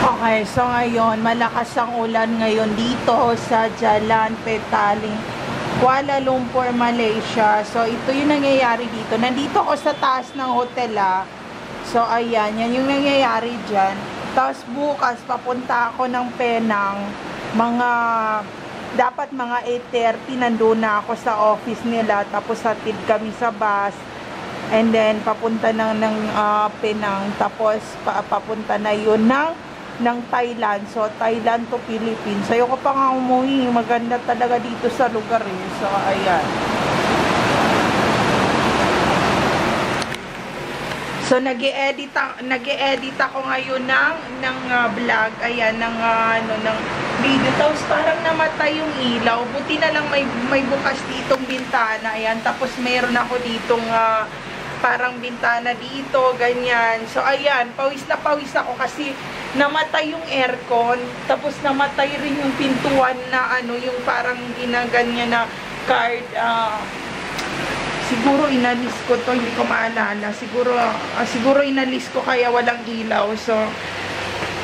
Okay, so ngayon, malakas ang ulan ngayon dito sa Jalan Petaling, Kuala Lumpur, Malaysia. So, ito yung nangyayari dito. Nandito ako sa taas ng hotel, So, ayan, yan yung nangyayari dyan. Tapos, bukas, papunta ako ng Penang. Dapat mga 8:30, nandun na ako sa office nila. Tapos, hatid kami sa bus. And then, papunta ng Penang. Tapos, papunta na yun ng Thailand. So, Thailand to Philippines. Ayoko pa nga umuwi. Maganda talaga dito sa lugar eh. So, ayan. So, nag-e-edit ako ngayon ng vlog. Ayan, ng video. Tapos, parang namatay yung ilaw. Buti na lang may bukas ditong bintana. Ayan. Tapos, meron ako ditong parang bintana dito, ganyan. So, ayan, pawis na pawis ako kasi namatay yung aircon, tapos namatay rin yung pintuan na yung parang ginaganyan na card. Siguro inalis ko to, hindi ko maalala. Siguro inalis ko kaya walang ilaw. So,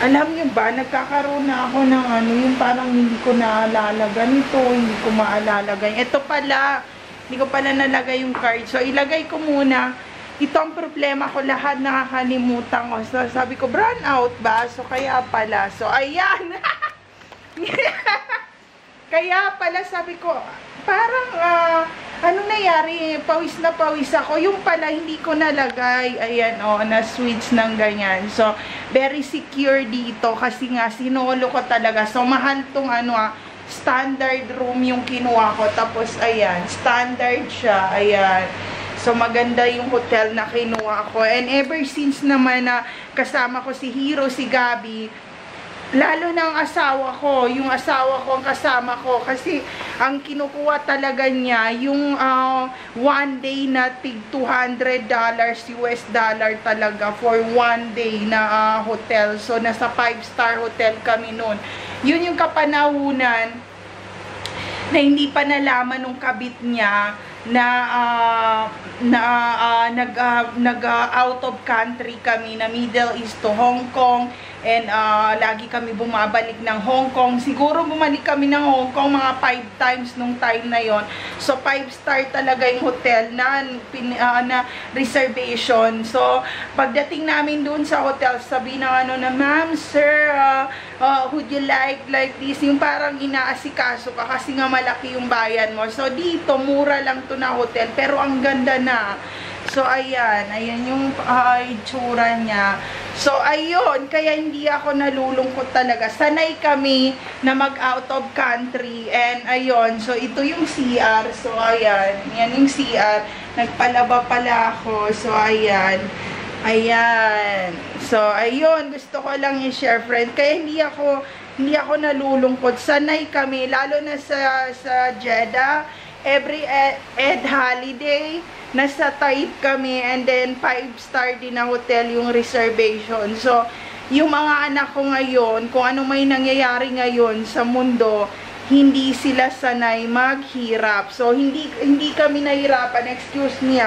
alam nyo ba, nagkakaroon na ako ng yung parang hindi ko naalala ganito, hindi ko maalala ganyan. Ito pala, hindi ko pala nalagay yung card. So, ilagay ko muna. Ito ang problema ko, lahat nakakalimutan ko. So, sabi ko, brown out ba? So, kaya pala. So, ayan. Kaya pala, sabi ko, parang, ano nangyari? Pawis na pawis ako. Yung pala, hindi ko nalagay. Ayan, na switch ng ganyan. So, very secure dito. Kasi nga, sinolo ko talaga. So, mahal tong standard room yung kinuha ko. Tapos, ayan, standard siya. Ayan. So, maganda yung hotel na kinuha ko. And ever since naman na kasama ko si Hero, si Gabi, lalo na ang asawa ko, yung asawa ko ang kasama ko. Kasi, ang kinukuha talaga niya, yung one day na tig $200 US dollar talaga for one day na hotel. So, nasa 5-star hotel kami noon. Yun yung kapanahunan na hindi pa nalaman nung kabit niya na out of country kami, na Middle East to Hong Kong, and lagi kami bumabalik ng Hong Kong. Siguro bumalik kami ng Hong Kong mga 5 times nung time na yon. So 5-star talaga yung hotel na reservation. So pagdating namin dun sa hotel, sabi na na, ma'am, sir, would you like this? Yung parang inaasikaso ka kasi nga malaki yung bayan mo. So dito mura lang to na hotel, pero ang ganda na. So, ayan yung itsura niya. So, ayun, kaya hindi ako nalulungkot talaga. Sanay kami na mag-out of country. And, ayun, so, ito yung CR. So, ayan, yan yung CR. Nagpalaba pala ako. So, ayan. Ayan. So, ayun, gusto ko lang i-share, friend. Kaya hindi ako nalulungkot. Sanay kami, lalo na sa Jeddah. Every Eid holiday, nasa type kami, and then 5-star din na hotel yung reservation. So, yung mga anak ko ngayon, kung ano may nangyayari ngayon sa mundo, hindi sila sanay maghirap. So, hindi kami nahirapan, excuse me